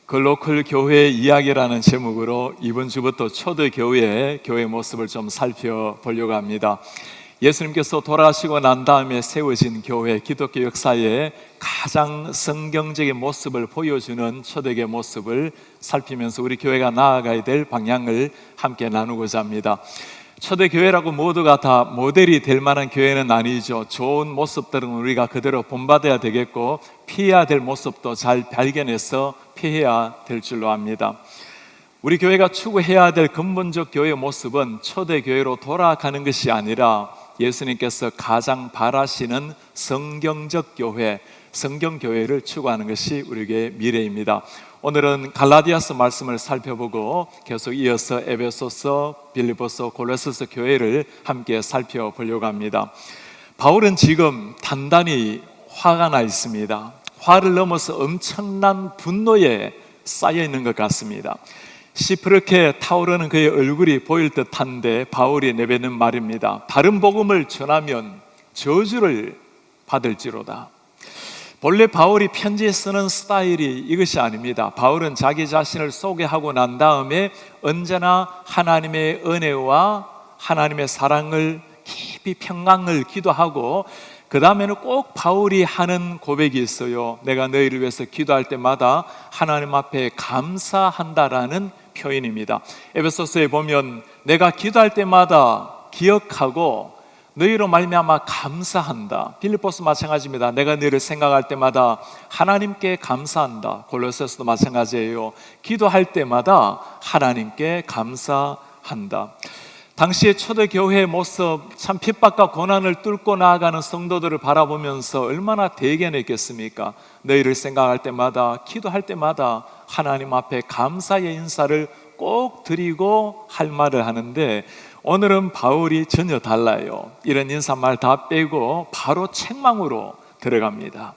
글로컬 교회 이야기라는 제목으로 이번 주부터 초대교회의 교회 모습을 좀 살펴보려고 합니다. 예수님께서 돌아가시고 난 다음에 세워진 교회, 기독교 역사의 가장 성경적인 모습을 보여주는 초대교회 모습을 살피면서 우리 교회가 나아가야 될 방향을 함께 나누고자 합니다. 초대교회라고 모두가 다 모델이 될 만한 교회는 아니죠. 좋은 모습들은 우리가 그대로 본받아야 되겠고, 피해야 될 모습도 잘 발견해서 피해야 될 줄로 압니다. 우리 교회가 추구해야 될 근본적 교회의 모습은 초대교회로 돌아가는 것이 아니라 예수님께서 가장 바라시는 성경적 교회, 성경교회를 추구하는 것이 우리에게 미래입니다. 오늘은 갈라디아서 말씀을 살펴보고 계속 이어서 에베소서, 빌립보서, 골로새서 교회를 함께 살펴보려고 합니다. 바울은 지금 단단히 화가 나 있습니다. 화를 넘어서 엄청난 분노에 쌓여 있는 것 같습니다. 시퍼렇게 타오르는 그의 얼굴이 보일 듯한데 바울이 내뱉는 말입니다. 다른 복음을 전하면 저주를 받을지로다. 본래 바울이 편지에 쓰는 스타일이 이것이 아닙니다. 바울은 자기 자신을 소개하고 난 다음에 언제나 하나님의 은혜와 하나님의 사랑을 깊이 평강을 기도하고, 그 다음에는 꼭 바울이 하는 고백이 있어요. 내가 너희를 위해서 기도할 때마다 하나님 앞에 감사한다라는 표현입니다. 에베소서에 보면 내가 기도할 때마다 기억하고 너희로 말미암아 감사한다. 빌립보서 마찬가지입니다. 내가 너희를 생각할 때마다 하나님께 감사한다. 골로새서도 마찬가지예요. 기도할 때마다 하나님께 감사한다. 당시의 초대교회의 모습, 참 핍박과 고난을 뚫고 나아가는 성도들을 바라보면서 얼마나 대견했겠습니까? 너희를 생각할 때마다, 기도할 때마다 하나님 앞에 감사의 인사를 꼭 드리고 할 말을 하는데, 오늘은 바울이 전혀 달라요. 이런 인사말 다 빼고 바로 책망으로 들어갑니다.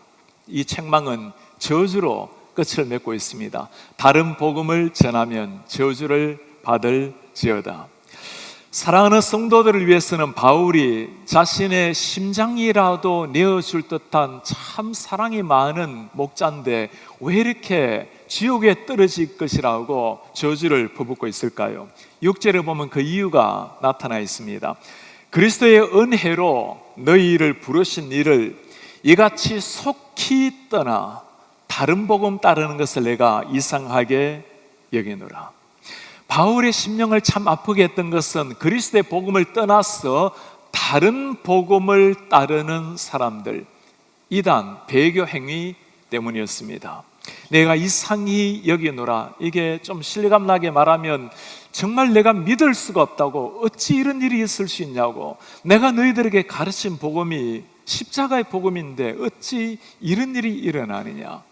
이 책망은 저주로 끝을 맺고 있습니다. 다른 복음을 전하면 저주를 받을지어다. 사랑하는 성도들을 위해서는 바울이 자신의 심장이라도 내어줄 듯한 참 사랑이 많은 목자인데 왜 이렇게 지옥에 떨어질 것이라고 저주를 퍼붓고 있을까요? 6절에 보면 그 이유가 나타나 있습니다. 그리스도의 은혜로 너희를 부르신 이를 이같이 속히 떠나 다른 복음 따르는 것을 내가 이상하게 여기노라. 바울의 심령을 참 아프게 했던 것은 그리스도의 복음을 떠나서 다른 복음을 따르는 사람들, 이단, 배교 행위 때문이었습니다. 내가 이상히 여기노라. 이게 좀 실감 나게 말하면 정말 내가 믿을 수가 없다고, 어찌 이런 일이 있을 수 있냐고, 내가 너희들에게 가르친 복음이 십자가의 복음인데 어찌 이런 일이 일어나느냐.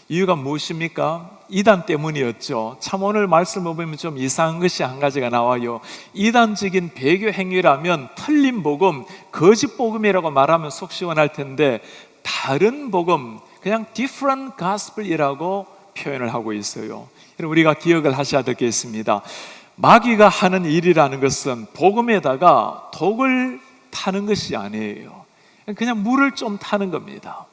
이유가 무엇입니까? 이단 때문이었죠. 참 오늘 말씀을 보면 좀 이상한 것이 한 가지가 나와요. 이단적인 배교 행위라면 틀린 복음, 거짓 복음이라고 말하면 속 시원할 텐데 다른 복음, 그냥 different gospel이라고 표현을 하고 있어요. 우리가 기억을 하셔야 될 게 있습니다. 마귀가 하는 일이라는 것은 복음에다가 독을 타는 것이 아니에요. 그냥 물을 좀 타는 겁니다.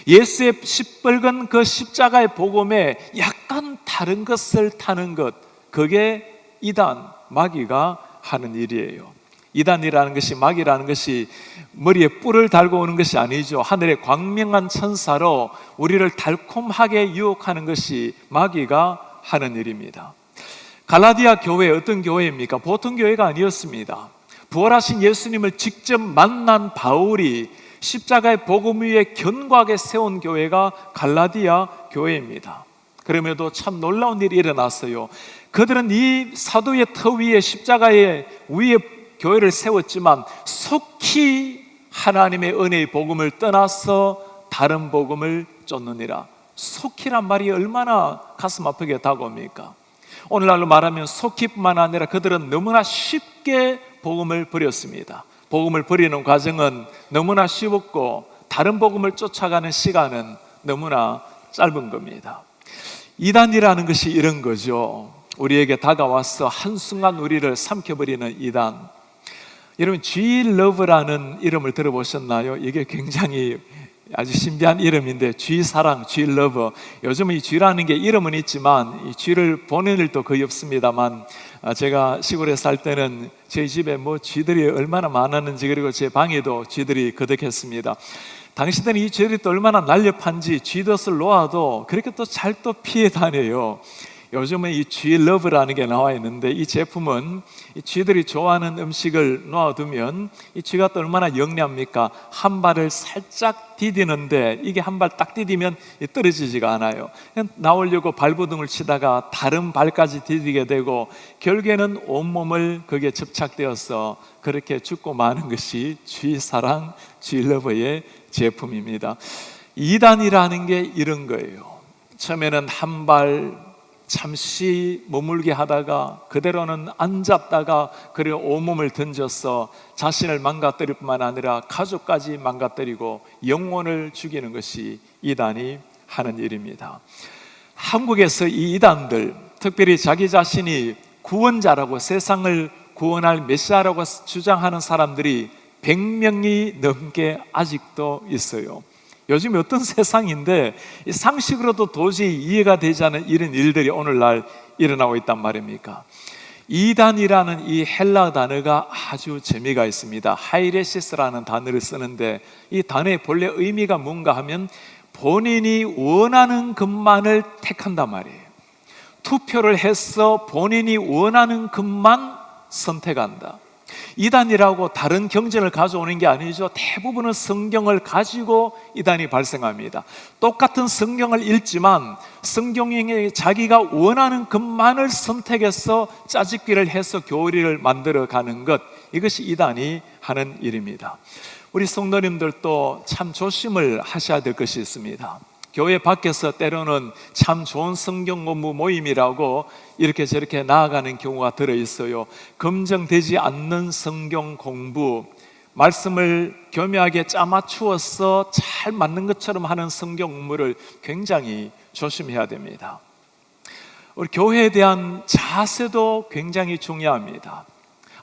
예수의 시뻘건 그 십자가의 복음에 약간 다른 것을 타는 것, 그게 이단, 마귀가 하는 일이에요. 이단이라는 것이, 마귀라는 것이 머리에 뿔을 달고 오는 것이 아니죠. 하늘의 광명한 천사로 우리를 달콤하게 유혹하는 것이 마귀가 하는 일입니다. 갈라디아 교회 어떤 교회입니까? 보통 교회가 아니었습니다. 부활하신 예수님을 직접 만난 바울이 십자가의 복음 위에 견고하게 세운 교회가 갈라디아 교회입니다. 그럼에도 참 놀라운 일이 일어났어요. 그들은 이 사도의 터 위에, 십자가의 위에 교회를 세웠지만 속히 하나님의 은혜의 복음을 떠나서 다른 복음을 쫓느니라. 속히란 말이 얼마나 가슴 아프게 다가옵니까? 오늘날로 말하면 속히뿐만 아니라 그들은 너무나 쉽게 복음을 버렸습니다. 복음을 버리는 과정은 너무나 쉬웠고 다른 복음을 쫓아가는 시간은 너무나 짧은 겁니다. 이단이라는 것이 이런 거죠. 우리에게 다가와서 한순간 우리를 삼켜버리는 이단. 여러분, G-Love라는 이름을 들어보셨나요? 이게 굉장히 아주 신비한 이름인데, 쥐사랑, 쥐러버. 요즘은 이 쥐라는 게 이름은 있지만 이 쥐를 보는 일도 거의 없습니다만, 제가 시골에 살 때는 저희 집에 뭐 쥐들이 얼마나 많았는지, 그리고 제 방에도 쥐들이 거득했습니다. 당시 때는 이 쥐들이 또 얼마나 날렵한지 쥐덫을 놓아도 그렇게 또 잘 또 피해 다녀요. 요즘은 이 쥐러브라는 게 나와 있는데, 이 제품은 이 쥐들이 좋아하는 음식을 놓아두면 이 쥐가 또 얼마나 영리합니까? 한 발을 살짝 디디는데 이게 한 발 딱 디디면 떨어지지가 않아요. 그냥 나오려고 발버둥을 치다가 다른 발까지 디디게 되고 결국에는 온몸을 거기에 접착되어서 그렇게 죽고 마는 것이 쥐사랑, 쥐러브의 제품입니다. 이단이라는 게 이런 거예요. 처음에는 한 발 잠시 머물게 하다가 그대로는 안 잡다가 그리고 온몸을 던져서 자신을 망가뜨릴 뿐만 아니라 가족까지 망가뜨리고 영혼을 죽이는 것이 이단이 하는 일입니다. 한국에서 이 이단들, 특별히 자기 자신이 구원자라고, 세상을 구원할 메시아라고 주장하는 사람들이 100명이 넘게 아직도 있어요. 요즘 어떤 세상인데 상식으로도 도저히 이해가 되지 않는 이런 일들이 오늘날 일어나고 있단 말입니까? 이단이라는 이 헬라 단어가 아주 재미가 있습니다. 하이레시스라는 단어를 쓰는데 이 단어의 본래 의미가 뭔가 하면 본인이 원하는 것만을 택한단 말이에요. 투표를 해서 본인이 원하는 것만 선택한다. 이단이라고 다른 경전을 가져오는 게 아니죠. 대부분은 성경을 가지고 이단이 발생합니다. 똑같은 성경을 읽지만 성경에 자기가 원하는 것만을 선택해서 짜집기를 해서 교리를 만들어가는 것, 이것이 이단이 하는 일입니다. 우리 성도님들도 참 조심을 하셔야 될 것이 있습니다. 교회 밖에서 때로는 참 좋은 성경 공부 모임이라고 이렇게 저렇게 나아가는 경우가 들어있어요. 검증되지 않는 성경 공부, 말씀을 교묘하게 짜맞추어서 잘 맞는 것처럼 하는 성경 공부를 굉장히 조심해야 됩니다. 우리 교회에 대한 자세도 굉장히 중요합니다.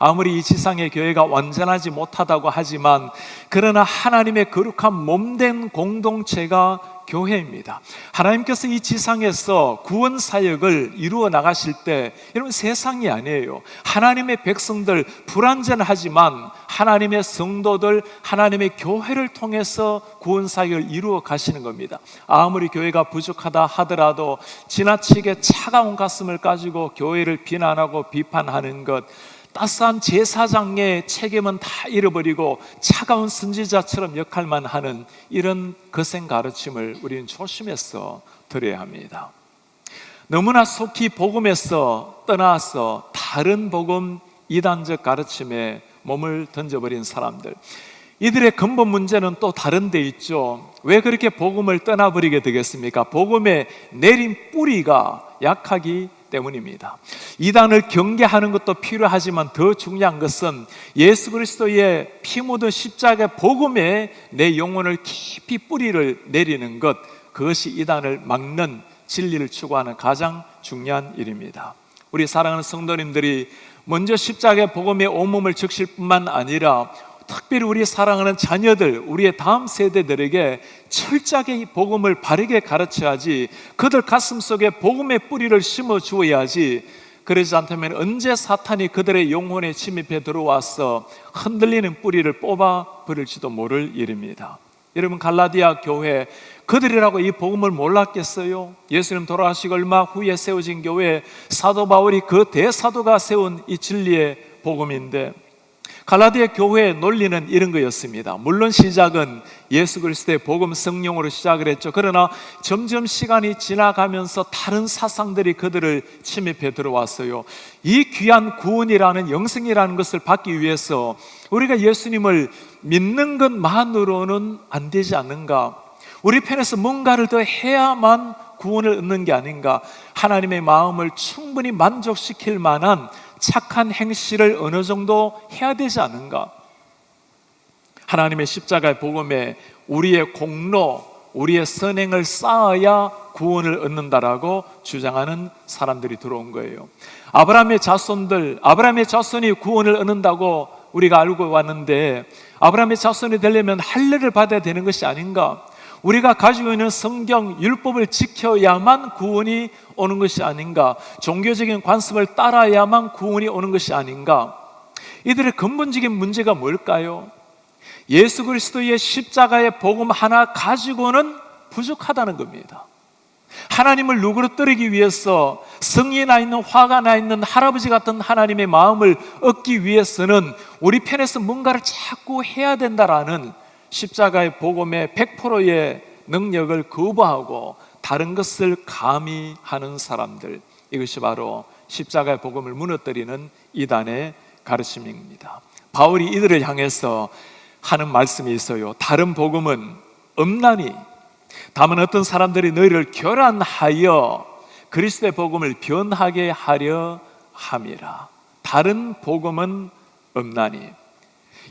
아무리 이 지상의 교회가 완전하지 못하다고 하지만 그러나 하나님의 거룩한 몸된 공동체가 교회입니다. 하나님께서 이 지상에서 구원 사역을 이루어 나가실 때, 여러분, 세상이 아니에요. 하나님의 백성들, 불완전하지만 하나님의 성도들, 하나님의 교회를 통해서 구원 사역을 이루어 가시는 겁니다. 아무리 교회가 부족하다 하더라도 지나치게 차가운 가슴을 가지고 교회를 비난하고 비판하는 것, 따스한 제사장의 책임은 다 잃어버리고 차가운 선지자처럼 역할만 하는 이런 거센 가르침을 우리는 조심해서 들어야 합니다. 너무나 속히 복음에서 떠나서 다른 복음, 이단적 가르침에 몸을 던져버린 사람들, 이들의 근본 문제는 또 다른 데 있죠. 왜 그렇게 복음을 떠나버리게 되겠습니까? 복음의 내린 뿌리가 약하기 때문입니다. 이단을 경계하는 것도 필요하지만 더 중요한 것은 예수 그리스도의 피 묻은 십자가의 복음에 내 영혼을 깊이 뿌리를 내리는 것, 그것이 이단을 막는, 진리를 추구하는 가장 중요한 일입니다. 우리 사랑하는 성도님들이 먼저 십자가의 복음에 온몸을 적실 뿐만 아니라 특별히 우리 사랑하는 자녀들, 우리의 다음 세대들에게 철저하게 이 복음을 바르게 가르쳐야지, 그들 가슴 속에 복음의 뿌리를 심어 주어야지. 그러지 않다면 언제 사탄이 그들의 영혼에 침입해 들어와서 흔들리는 뿌리를 뽑아 버릴지도 모를 일입니다. 여러분, 갈라디아 교회, 그들이라고 이 복음을 몰랐겠어요? 예수님 돌아가시고 얼마 후에 세워진 교회, 사도 바울이 그 대사도가 세운 이 진리의 복음인데, 갈라디아 교회의 논리는 이런 거였습니다. 물론 시작은 예수 그리스도의 복음 성령으로 시작을 했죠. 그러나 점점 시간이 지나가면서 다른 사상들이 그들을 침입해 들어왔어요. 이 귀한 구원이라는, 영생이라는 것을 받기 위해서 우리가 예수님을 믿는 것만으로는 안 되지 않는가? 우리 편에서 뭔가를 더 해야만 구원을 얻는 게 아닌가? 하나님의 마음을 충분히 만족시킬 만한 착한 행실을 어느 정도 해야 되지 않은가? 하나님의 십자가의 복음에 우리의 공로, 우리의 선행을 쌓아야 구원을 얻는다라고 주장하는 사람들이 들어온 거예요. 아브라함의 자손이 구원을 얻는다고 우리가 알고 왔는데, 아브라함의 자손이 되려면 할례를 받아야 되는 것이 아닌가? 우리가 가지고 있는 성경, 율법을 지켜야만 구원이 오는 것이 아닌가? 종교적인 관습을 따라야만 구원이 오는 것이 아닌가? 이들의 근본적인 문제가 뭘까요? 예수 그리스도의 십자가의 복음 하나 가지고는 부족하다는 겁니다. 하나님을 누그러뜨리기 위해서 성이 나 있는, 화가 나 있는 할아버지 같은 하나님의 마음을 얻기 위해서는 우리 편에서 뭔가를 자꾸 해야 된다라는 십자가의 복음의 100%의 능력을 거부하고 다른 것을 가미하는 사람들, 이것이 바로 십자가의 복음을 무너뜨리는 이단의 가르침입니다. 바울이 이들을 향해서 하는 말씀이 있어요. 다른 복음은 없나니 다만 어떤 사람들이 너희를 교란하여 그리스도의 복음을 변하게 하려 함이라. 다른 복음은 없나니.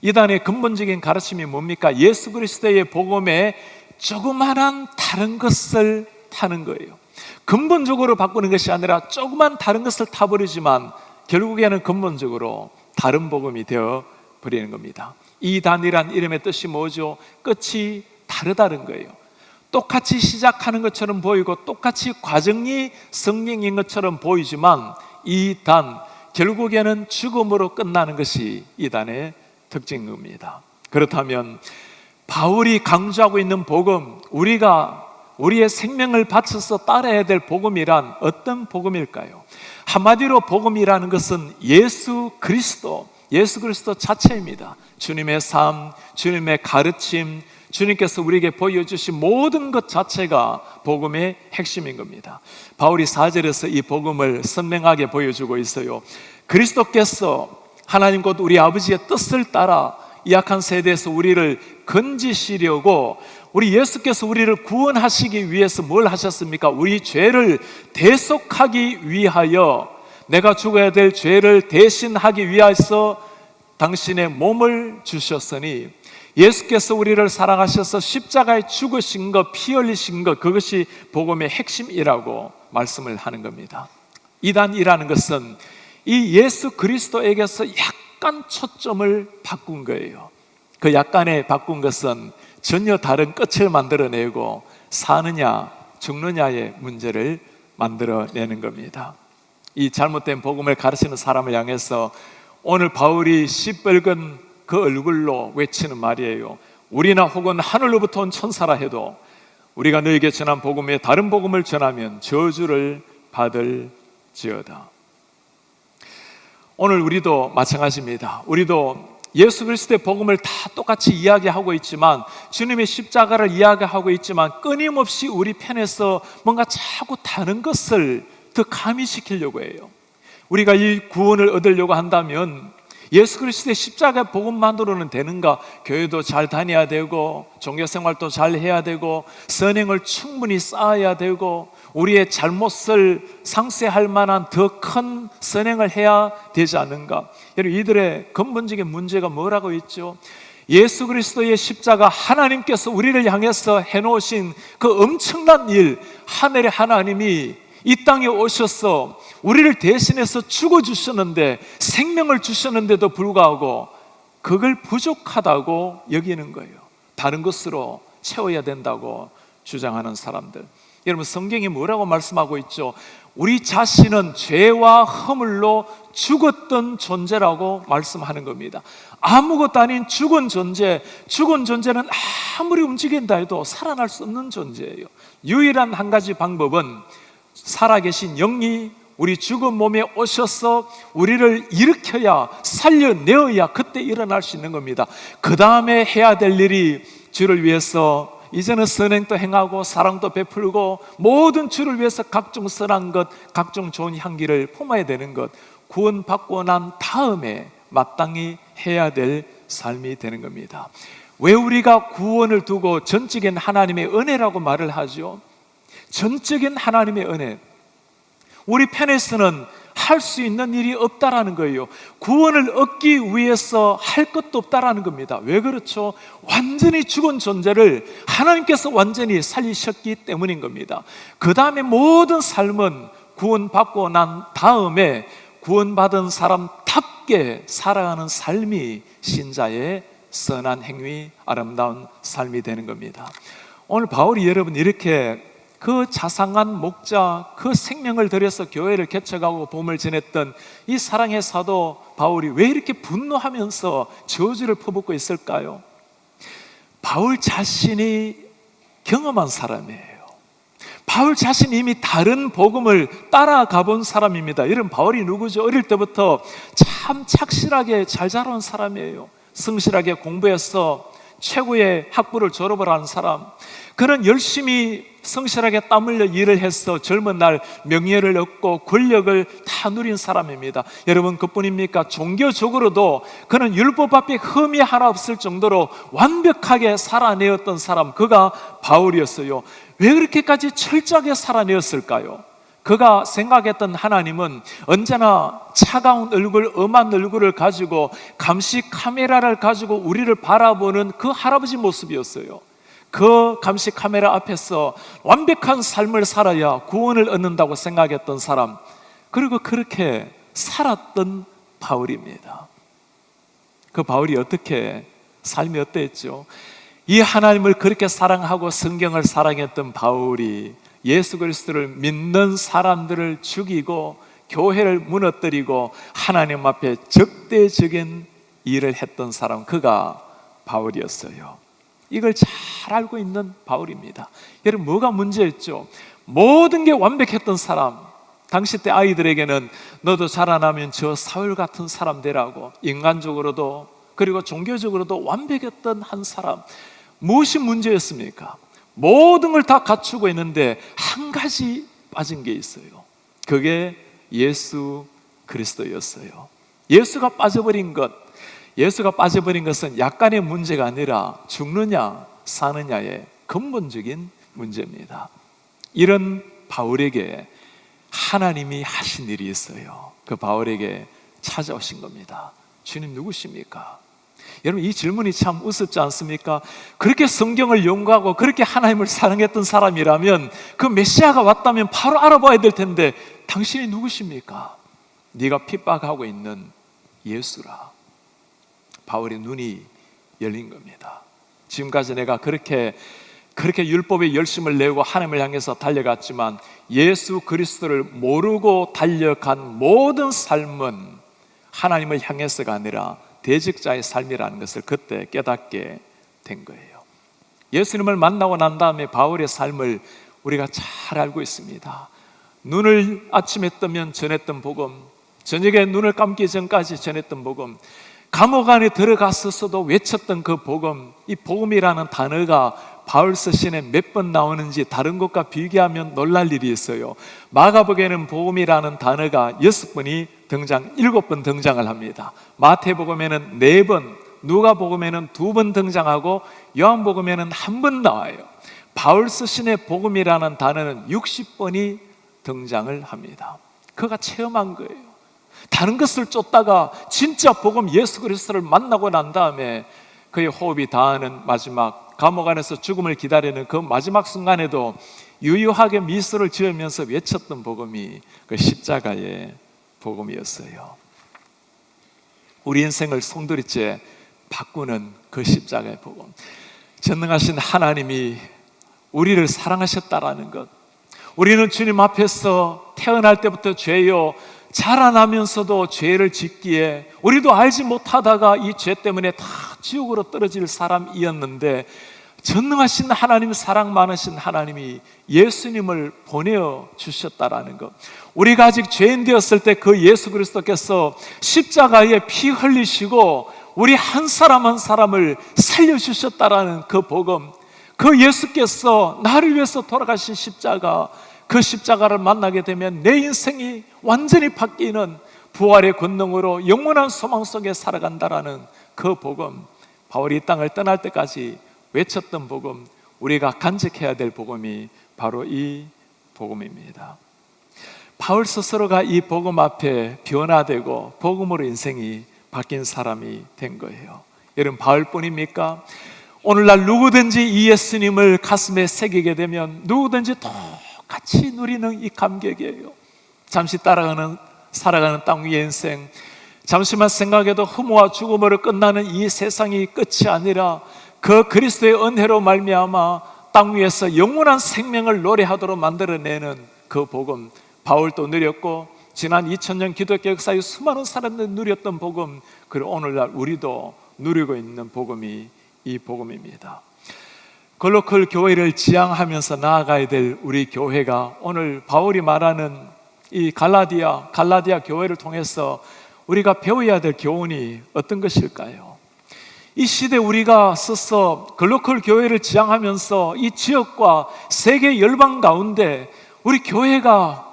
이단의 근본적인 가르침이 뭡니까? 예수 그리스도의 복음에 조그만한 다른 것을 타는 거예요. 근본적으로 바꾸는 것이 아니라 조그만 다른 것을 타버리지만 결국에는 근본적으로 다른 복음이 되어 버리는 겁니다. 이단이란 이름의 뜻이 뭐죠? 끝이 다르다는 거예요. 똑같이 시작하는 것처럼 보이고 똑같이 과정이 성경인 것처럼 보이지만 이단, 결국에는 죽음으로 끝나는 것이 이단의 특징인 겁니다. 그렇다면 바울이 강조하고 있는 복음, 우리가 우리의 생명을 바쳐서 따라야 될 복음이란 어떤 복음일까요? 한마디로 복음이라는 것은 예수 그리스도 자체입니다. 주님의 삶, 주님의 가르침, 주님께서 우리에게 보여주신 모든 것 자체가 복음의 핵심인 겁니다. 바울이 4절에서 이 복음을 선명하게 보여주고 있어요. 그리스도께서 하나님 곧 우리 아버지의 뜻을 따라 이 악한 세대에서 우리를 건지시려고, 우리 예수께서 우리를 구원하시기 위해서 뭘 하셨습니까? 우리 죄를 대속하기 위하여, 내가 죽어야 될 죄를 대신하기 위해서 당신의 몸을 주셨으니, 예수께서 우리를 사랑하셔서 십자가에 죽으신 것, 피 흘리신 것, 그것이 복음의 핵심이라고 말씀을 하는 겁니다. 이단이라는 것은 이 예수 그리스도에게서 약간 초점을 바꾼 거예요. 그 약간의 바꾼 것은 전혀 다른 끝을 만들어내고 사느냐 죽느냐의 문제를 만들어내는 겁니다. 이 잘못된 복음을 가르치는 사람을 향해서 오늘 바울이 시뻘건 그 얼굴로 외치는 말이에요. 우리나 혹은 하늘로부터 온 천사라 해도 우리가 너에게 전한 복음에 다른 복음을 전하면 저주를 받을지어다. 오늘 우리도 마찬가지입니다. 우리도 예수 그리스도의 복음을 다 똑같이 이야기하고 있지만, 주님의 십자가를 이야기하고 있지만, 끊임없이 우리 편에서 뭔가 자꾸 다른 것을 더 가미시키려고 해요. 우리가 이 구원을 얻으려고 한다면 예수 그리스도의 십자가 복음만으로는 되는가? 교회도 잘 다녀야 되고, 종교생활도 잘 해야 되고, 선행을 충분히 쌓아야 되고, 우리의 잘못을 상쇄할 만한 더 큰 선행을 해야 되지 않는가? 여러분, 이들의 근본적인 문제가 뭐라고 있죠? 예수 그리스도의 십자가, 하나님께서 우리를 향해서 해놓으신 그 엄청난 일, 하늘의 하나님이 이 땅에 오셔서 우리를 대신해서 죽어주셨는데, 생명을 주셨는데도 불구하고 그걸 부족하다고 여기는 거예요. 다른 것으로 채워야 된다고 주장하는 사람들. 여러분, 성경이 뭐라고 말씀하고 있죠? 우리 자신은 죄와 허물로 죽었던 존재라고 말씀하는 겁니다. 아무것도 아닌 죽은 존재는 아무리 움직인다 해도 살아날 수 없는 존재예요. 유일한 한 가지 방법은 살아계신 영이 우리 죽은 몸에 오셔서 우리를 일으켜야, 살려내어야 그때 일어날 수 있는 겁니다. 그 다음에 해야 될 일이 주를 위해서 이제는 선행도 행하고 사랑도 베풀고 모든 주를 위해서 각종 선한 것, 각종 좋은 향기를 품어야 되는 것, 구원받고 난 다음에 마땅히 해야 될 삶이 되는 겁니다. 왜 우리가 구원을 두고 전적인 하나님의 은혜라고 말을 하죠? 전적인 하나님의 은혜, 우리 편에서는 할 수 있는 일이 없다라는 거예요. 구원을 얻기 위해서 할 것도 없다라는 겁니다. 왜 그렇죠? 완전히 죽은 존재를 하나님께서 완전히 살리셨기 때문인 겁니다. 그 다음에 모든 삶은 구원받고 난 다음에 구원받은 사람답게 살아가는 삶이 신자의 선한 행위, 아름다운 삶이 되는 겁니다. 오늘 바울이 여러분 이렇게 그 자상한 목자, 그 생명을 들여서 교회를 개척하고 복음을 전했던 이 사랑의 사도 바울이 왜 이렇게 분노하면서 저주를 퍼붓고 있을까요? 바울 자신이 경험한 사람이에요. 바울 자신이 이미 다른 복음을 따라가 본 사람입니다. 이런 바울이 누구죠? 어릴 때부터 참 착실하게 잘 자라온 사람이에요. 성실하게 공부해서 최고의 학부를 졸업을 한 사람, 그는 열심히 성실하게 땀 흘려 일을 해서 젊은 날 명예를 얻고 권력을 다 누린 사람입니다. 여러분, 그뿐입니까? 종교적으로도 그는 율법 앞에 흠이 하나 없을 정도로 완벽하게 살아내었던 사람, 그가 바울이었어요. 왜 그렇게까지 철저하게 살아내었을까요? 그가 생각했던 하나님은 언제나 차가운 얼굴, 엄한 얼굴을 가지고 감시 카메라를 가지고 우리를 바라보는 그 할아버지 모습이었어요. 그 감시 카메라 앞에서 완벽한 삶을 살아야 구원을 얻는다고 생각했던 사람, 그리고 그렇게 살았던 바울입니다. 그 바울이 어떻게, 삶이 어땠죠? 이 하나님을 그렇게 사랑하고 성경을 사랑했던 바울이 예수 그리스도를 믿는 사람들을 죽이고 교회를 무너뜨리고 하나님 앞에 적대적인 일을 했던 사람, 그가 바울이었어요. 이걸 잘 알고 있는 바울입니다. 여러분, 뭐가 문제였죠? 모든 게 완벽했던 사람, 당시 때 아이들에게는 너도 자라나면 저 사울 같은 사람 되라고, 인간적으로도 그리고 종교적으로도 완벽했던 한 사람. 무엇이 문제였습니까? 모든 걸 다 갖추고 있는데 한 가지 빠진 게 있어요. 그게 예수 그리스도였어요. 예수가 빠져버린 것은 약간의 문제가 아니라 죽느냐 사느냐의 근본적인 문제입니다. 이런 바울에게 하나님이 하신 일이 있어요. 그 바울에게 찾아오신 겁니다. 주님 누구십니까? 여러분, 이 질문이 참 우습지 않습니까? 그렇게 성경을 연구하고 그렇게 하나님을 사랑했던 사람이라면 그 메시아가 왔다면 바로 알아봐야 될 텐데, 당신이 누구십니까? 네가 핍박하고 있는 예수라. 바울의 눈이 열린 겁니다. 지금까지 내가 그렇게 율법에 열심을 내고 하나님을 향해서 달려갔지만 예수 그리스도를 모르고 달려간 모든 삶은 하나님을 향해서가 아니라 대적자의 삶이라는 것을 그때 깨닫게 된 거예요. 예수님을 만나고 난 다음에 바울의 삶을 우리가 잘 알고 있습니다. 눈을 아침에 뜨면 전했던 복음, 저녁에 눈을 감기 전까지 전했던 복음, 감옥 안에 들어갔었어도 외쳤던 그 복음, 이 복음이라는 단어가 바울 서신에 몇 번 나오는지 다른 것과 비교하면 놀랄 일이 있어요. 마가복음에는 복음이라는 단어가 6번이 등장, 7번 등장을 합니다. 마태복음에는 4번, 누가복음에는 2번 등장하고 요한복음에는 1번 나와요. 바울 서신의 복음이라는 단어는 60번이 등장을 합니다. 그가 체험한 거예요. 다른 것을 쫓다가 진짜 복음 예수 그리스도를 만나고 난 다음에 그의 호흡이 다하는 마지막, 감옥 안에서 죽음을 기다리는 그 마지막 순간에도 유유하게 미소를 지으면서 외쳤던 복음이 그 십자가의 복음이었어요. 우리 인생을 송두리째 바꾸는 그 십자가의 복음, 전능하신 하나님이 우리를 사랑하셨다라는 것, 우리는 주님 앞에서 태어날 때부터 죄요, 자라나면서도 죄를 짓기에 우리도 알지 못하다가 이 죄 때문에 다 지옥으로 떨어질 사람이었는데, 전능하신 하나님, 사랑 많으신 하나님이 예수님을 보내어 주셨다라는 것, 우리가 아직 죄인 되었을 때 그 예수 그리스도께서 십자가에 피 흘리시고 우리 한 사람 한 사람을 살려주셨다라는 그 복음, 그 예수께서 나를 위해서 돌아가신 십자가, 그 십자가를 만나게 되면 내 인생이 완전히 바뀌는 부활의 권능으로 영원한 소망 속에 살아간다라는 그 복음, 바울이 이 땅을 떠날 때까지 외쳤던 복음, 우리가 간직해야 될 복음이 바로 이 복음입니다. 바울 스스로가 이 복음 앞에 변화되고 복음으로 인생이 바뀐 사람이 된 거예요. 여러분, 바울뿐입니까? 오늘날 누구든지 이 예수님을 가슴에 새기게 되면 누구든지 똑같이 누리는 이 감격이에요. 잠시 살아가는 땅 위의 인생, 잠시만 생각해도 흠모와 죽음으로 끝나는 이 세상이 끝이 아니라 그 그리스도의 은혜로 말미암아 땅 위에서 영원한 생명을 노래하도록 만들어내는 그 복음, 바울도 누렸고 지난 2000년 기독교 역사의 수많은 사람들이 누렸던 복음, 그리고 오늘날 우리도 누리고 있는 복음이 이 복음입니다. 글로컬 교회를 지향하면서 나아가야 될 우리 교회가 오늘 바울이 말하는 이 갈라디아 교회를 통해서 우리가 배워야 될 교훈이 어떤 것일까요? 이 시대 우리가 서서 글로컬 교회를 지향하면서 이 지역과 세계 열방 가운데 우리 교회가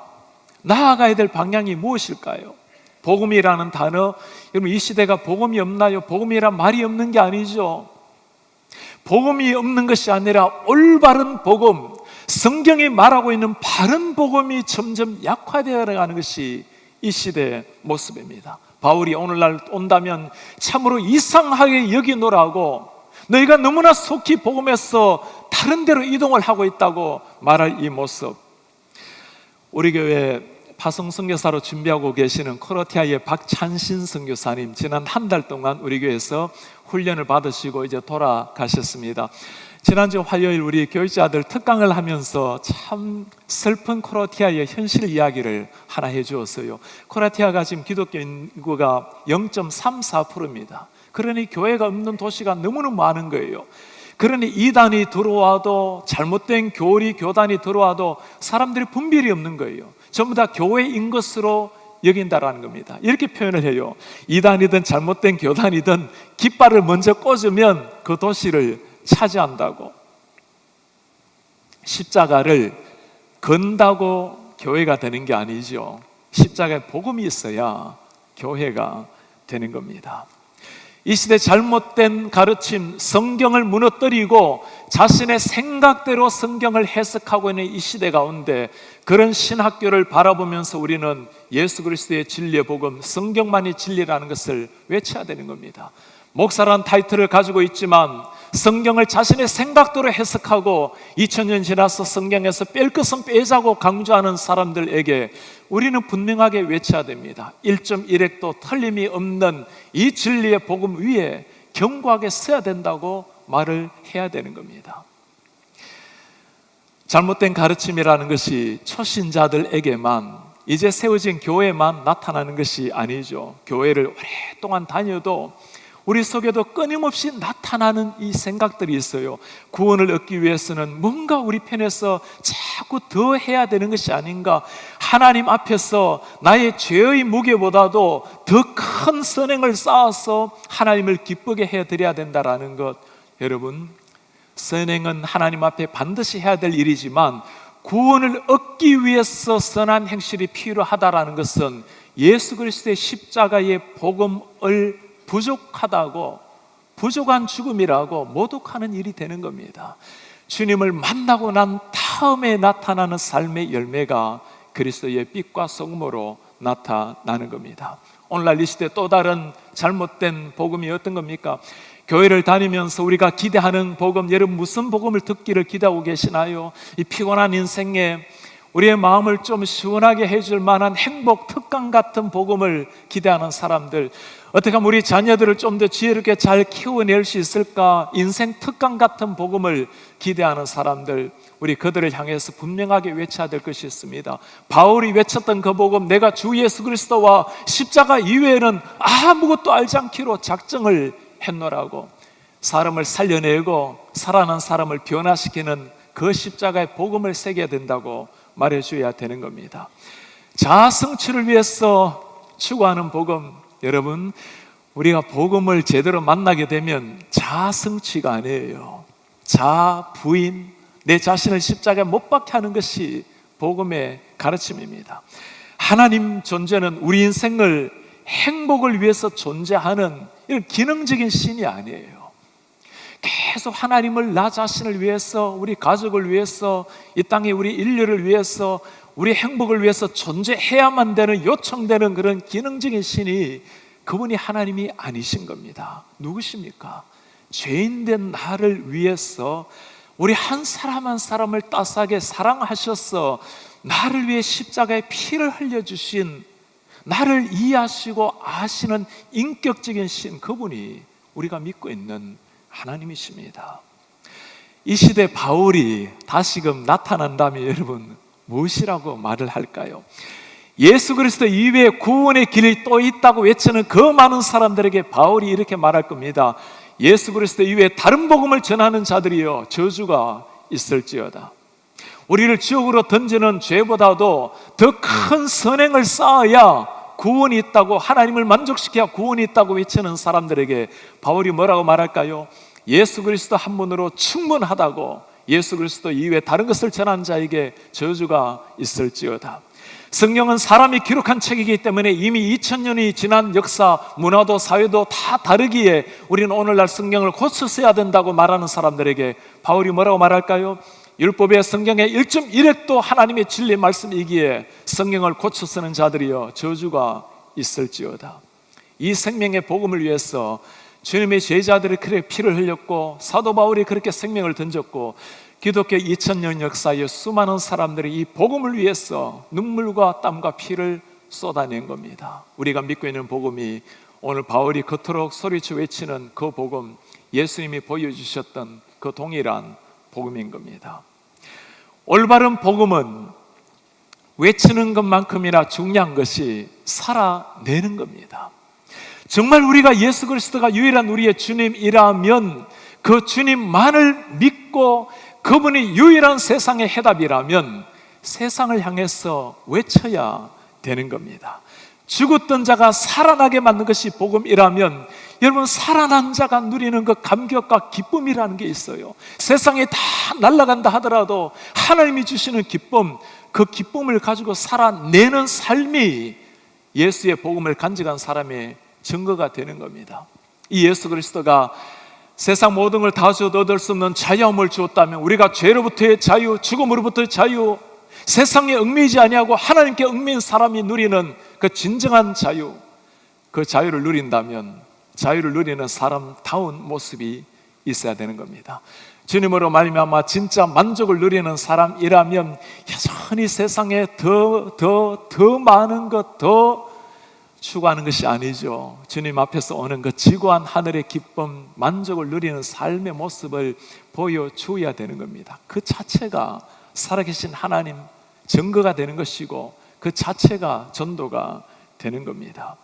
나아가야 될 방향이 무엇일까요? 복음이라는 단어, 여러분 이 시대가 복음이 없나요? 복음이란 말이 없는 게 아니죠. 복음이 없는 것이 아니라 올바른 복음, 성경이 말하고 있는 바른 복음이 점점 약화되어 가는 것이 이 시대의 모습입니다. 바울이 오늘날 온다면 참으로 이상하게 여기노라고, 너희가 너무나 속히 복음에서 다른 데로 이동을 하고 있다고 말할 이 모습. 우리 교회 파송 선교사로 준비하고 계시는 크로아티아의 박찬신 선교사님, 지난 한 달 동안 우리 교회에서 훈련을 받으시고 이제 돌아가셨습니다. 지난주 화요일 우리 교육자들 특강을 하면서 참 슬픈 크로아티아의 현실 이야기를 하나 해주었어요. 크로아티아가 지금 기독교 인구가 0.34%입니다. 그러니 교회가 없는 도시가 너무너무 많은 거예요. 그러니 이단이 들어와도, 잘못된 교단이 들어와도 사람들이 분별이 없는 거예요. 전부 다 교회인 것으로 여긴다라는 겁니다. 이렇게 표현을 해요. 이단이든 잘못된 교단이든 깃발을 먼저 꽂으면 그 도시를 차지한다고. 십자가를 건다고 교회가 되는 게 아니죠. 십자가에 복음이 있어야 교회가 되는 겁니다. 이 시대 잘못된 가르침, 성경을 무너뜨리고 자신의 생각대로 성경을 해석하고 있는 이 시대 가운데 그런 신학교를 바라보면서 우리는 예수 그리스도의 진리의 복음, 성경만이 진리라는 것을 외쳐야 되는 겁니다. 목사라는 타이틀을 가지고 있지만 성경을 자신의 생각대로 해석하고 2000년 지나서 성경에서 뺄 것은 빼자고 강조하는 사람들에게 우리는 분명하게 외쳐야 됩니다. 1.1핵도 틀림이 없는 이 진리의 복음 위에 견고하게 서야 된다고 말을 해야 되는 겁니다. 잘못된 가르침이라는 것이 초신자들에게만, 이제 세워진 교회만 나타나는 것이 아니죠. 교회를 오랫동안 다녀도 우리 속에도 끊임없이 나타나는 이 생각들이 있어요. 구원을 얻기 위해서는 뭔가 우리 편에서 자꾸 더 해야 되는 것이 아닌가, 하나님 앞에서 나의 죄의 무게보다도 더 큰 선행을 쌓아서 하나님을 기쁘게 해드려야 된다라는 것. 여러분, 선행은 하나님 앞에 반드시 해야 될 일이지만 구원을 얻기 위해서 선한 행실이 필요하다라는 것은 예수 그리스도의 십자가의 복음을 부족하다고, 부족한 죽음이라고 모독하는 일이 되는 겁니다. 주님을 만나고 난 다음에 나타나는 삶의 열매가 그리스도의 빛과 소금으로 나타나는 겁니다. 오늘날 이 시대 또 다른 잘못된 복음이 어떤 겁니까? 교회를 다니면서 우리가 기대하는 복음, 여러분 무슨 복음을 듣기를 기대하고 계시나요? 이 피곤한 인생에 우리의 마음을 좀 시원하게 해줄 만한 행복 특강 같은 복음을 기대하는 사람들, 어떻게 하면 우리 자녀들을 좀 더 지혜롭게 잘 키워낼 수 있을까, 인생 특강 같은 복음을 기대하는 사람들, 우리 그들을 향해서 분명하게 외쳐야 될 것이 있습니다. 바울이 외쳤던 그 복음, 내가 주 예수 그리스도와 십자가 이외에는 아무것도 알지 않기로 작정을 했노라고. 사람을 살려내고 살아난 사람을 변화시키는 그 십자가의 복음을 새겨야 된다고 말해줘야 되는 겁니다. 자아 성취를 위해서 추구하는 복음, 여러분 우리가 복음을 제대로 만나게 되면 자아 성취가 아니에요. 자아 부인, 내 자신을 십자가에 못 박게 하는 것이 복음의 가르침입니다. 하나님 존재는 우리 인생을 행복을 위해서 존재하는 이런 기능적인 신이 아니에요. 계속 하나님을 나 자신을 위해서, 우리 가족을 위해서, 이 땅에 우리 인류를 위해서, 우리 행복을 위해서 존재해야만 되는, 요청되는 그런 기능적인 신이, 그분이 하나님이 아니신 겁니다. 누구십니까? 죄인된 나를 위해서 우리 한 사람 한 사람을 따스하게 사랑하셔서 나를 위해 십자가에 피를 흘려주신, 나를 이해하시고 아시는 인격적인 신, 그분이 우리가 믿고 있는 하나님이십니다. 이 시대 바울이 다시금 나타난다면 여러분 무엇이라고 말을 할까요? 예수 그리스도 이외에 구원의 길이 또 있다고 외치는 그 많은 사람들에게 바울이 이렇게 말할 겁니다. 예수 그리스도 이외에 다른 복음을 전하는 자들이여 저주가 있을지어다. 우리를 지옥으로 던지는 죄보다도 더 큰 선행을 쌓아야 구원이 있다고, 하나님을 만족시켜야 구원이 있다고 외치는 사람들에게 바울이 뭐라고 말할까요? 예수 그리스도 한 분으로 충분하다고, 예수 그리스도 이외에 다른 것을 전하는 자에게 저주가 있을지어다. 성경은 사람이 기록한 책이기 때문에 이미 2000년이 지난 역사, 문화도 사회도 다 다르기에 우리는 오늘날 성경을 고쳐 써야 된다고 말하는 사람들에게 바울이 뭐라고 말할까요? 율법의 성경의 1.1획도 하나님의 진리 말씀이기에 성경을 고쳐 쓰는 자들이여 저주가 있을지어다. 이 생명의 복음을 위해서 주님의 제자들이 그렇게 피를 흘렸고, 사도 바울이 그렇게 생명을 던졌고, 기독교 2000년 역사에 수많은 사람들이 이 복음을 위해서 눈물과 땀과 피를 쏟아낸 겁니다. 우리가 믿고 있는 복음이 오늘 바울이 그토록 소리쳐 외치는 그 복음, 예수님이 보여주셨던 그 동일한 복음인 겁니다. 올바른 복음은 외치는 것만큼이나 중요한 것이 살아내는 겁니다. 정말 우리가 예수 그리스도가 유일한 우리의 주님이라면, 그 주님만을 믿고 그분이 유일한 세상의 해답이라면 세상을 향해서 외쳐야 되는 겁니다. 죽었던 자가 살아나게 만든 것이 복음이라면 여러분, 살아난 자가 누리는 그 감격과 기쁨이라는 게 있어요. 세상에 다 날아간다 하더라도 하나님이 주시는 기쁨, 그 기쁨을 가지고 살아내는 삶이 예수의 복음을 간직한 사람의 증거가 되는 겁니다. 이 예수 그리스도가 세상 모든 걸 다 줘도 얻을 수 없는 자유함을 주었다면, 우리가 죄로부터의 자유, 죽음으로부터의 자유, 세상에 얽매이지 아니하고 하나님께 얽매인 사람이 누리는 그 진정한 자유, 그 자유를 누린다면 자유를 누리는 사람다운 모습이 있어야 되는 겁니다. 주님으로 말미암아 진짜 만족을 누리는 사람이라면 여전히 세상에 더 많은 것, 더 추구하는 것이 아니죠. 주님 앞에서 오는 그 지구한 하늘의 기쁨, 만족을 누리는 삶의 모습을 보여주어야 되는 겁니다. 그 자체가 살아계신 하나님 증거가 되는 것이고, 그 자체가 전도가 되는 겁니다.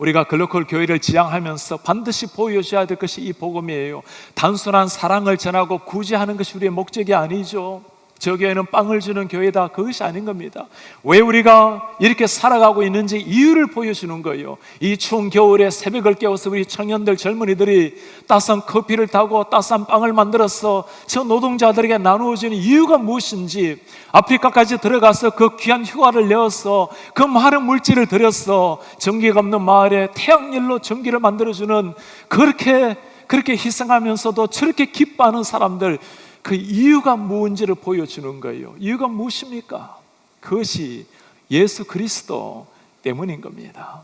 우리가 글로컬 교회를 지향하면서 반드시 보여줘야 될 것이 이 복음이에요. 단순한 사랑을 전하고 구제하는 것이 우리의 목적이 아니죠. 저 교회는 빵을 주는 교회다, 그것이 아닌 겁니다. 왜 우리가 이렇게 살아가고 있는지 이유를 보여주는 거예요. 이 추운 겨울에 새벽을 깨워서 우리 청년들, 젊은이들이 따스한 커피를 타고 따스한 빵을 만들어서 저 노동자들에게 나누어주는 이유가 무엇인지, 아프리카까지 들어가서 그 귀한 휴가를 내어서 그 많은 물질을 들여서 전기가 없는 마을에 태양열로 전기를 만들어주는, 그렇게 희생하면서도 저렇게 기뻐하는 사람들, 그 이유가 뭔지를 보여주는 거예요. 이유가 무엇입니까? 그것이 예수 그리스도 때문인 겁니다.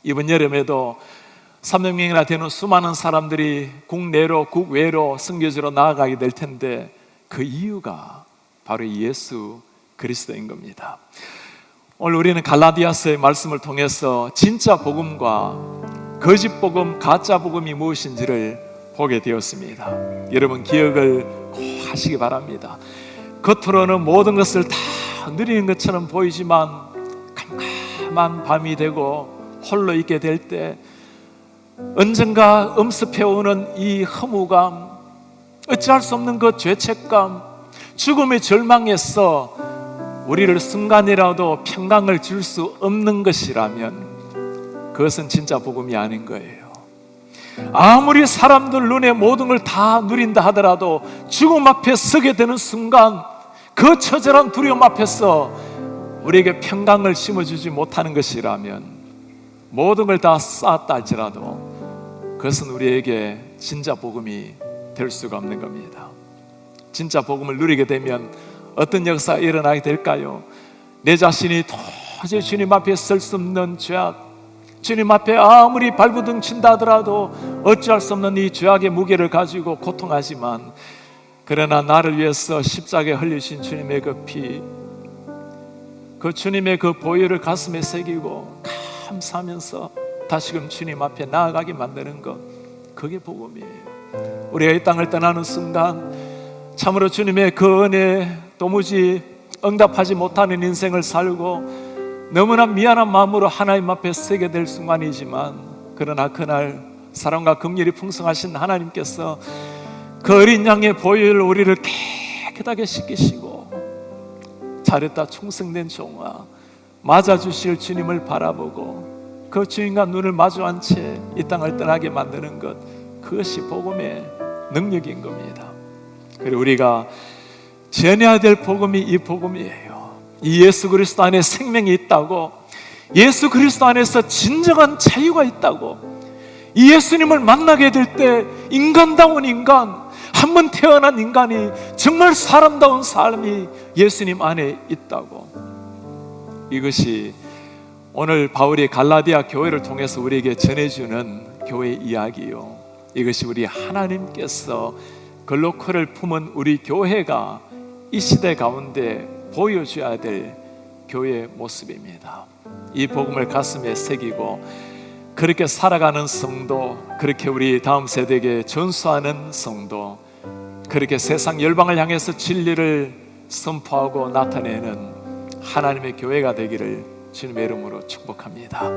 이번 여름에도 300명이나 되는 수많은 사람들이 국내로 국외로 선교지로 나아가게 될 텐데, 그 이유가 바로 예수 그리스도인 겁니다. 오늘 우리는 갈라디아서의 말씀을 통해서 진짜 복음과 거짓 복음, 가짜 복음이 무엇인지를 보게 되었습니다. 여러분 기억을 꼭 하시기 바랍니다. 겉으로는 모든 것을 다 누리는 것처럼 보이지만 캄캄한 밤이 되고 홀로 있게 될 때 언젠가 엄습해오는 이 허무감, 어찌할 수 없는 그 죄책감, 죽음의 절망에서 우리를 순간이라도 평강을 줄 수 없는 것이라면 그것은 진짜 복음이 아닌 거예요. 아무리 사람들 눈에 모든 걸 다 누린다 하더라도 죽음 앞에 서게 되는 순간, 그 처절한 두려움 앞에서 우리에게 평강을 심어주지 못하는 것이라면, 모든 걸 다 쌓았다 할지라도 그것은 우리에게 진짜 복음이 될 수가 없는 겁니다. 진짜 복음을 누리게 되면 어떤 역사가 일어나게 될까요? 내 자신이 도저히 주님 앞에 설 수 없는 죄악, 주님 앞에 아무리 발부둥 친다 하더라도 어찌할 수 없는 이 죄악의 무게를 가지고 고통하지만, 그러나 나를 위해서 십자가에 흘리신 주님의 그 피, 그 주님의 그 보혈을 가슴에 새기고 감사하면서 다시금 주님 앞에 나아가게 만드는 것, 그게 복음이에요. 우리가 이 땅을 떠나는 순간 참으로 주님의 그 은혜 도무지 응답하지 못하는 인생을 살고 너무나 미안한 마음으로 하나님 앞에 서게 될 순간이지만, 그러나 그날 사랑과 긍휼이 풍성하신 하나님께서 그 어린 양의 보혈로 우리를 깨끗하게 씻기시고, 잘했다 충성된 종아, 맞아주실 주님을 바라보고 그 주인과 눈을 마주한 채 이 땅을 떠나게 만드는 것, 그것이 복음의 능력인 겁니다. 그리고 우리가 전해야 될 복음이 이 복음이에요. 이 예수 그리스도 안에 생명이 있다고, 예수 그리스도 안에서 진정한 자유가 있다고, 이 예수님을 만나게 될 때 인간다운 인간, 한 번 태어난 인간이 정말 사람다운 삶이 예수님 안에 있다고, 이것이 오늘 바울이 갈라디아 교회를 통해서 우리에게 전해주는 교회 이야기요, 이것이 우리 하나님께서 글로컬을 품은 우리 교회가 이 시대 가운데 보여줘야 될 교회의 모습입니다. 이 복음을 가슴에 새기고 그렇게 살아가는 성도, 그렇게 우리 다음 세대에게 전수하는 성도, 그렇게 세상 열방을 향해서 진리를 선포하고 나타내는 하나님의 교회가 되기를 주님의 이름으로 축복합니다.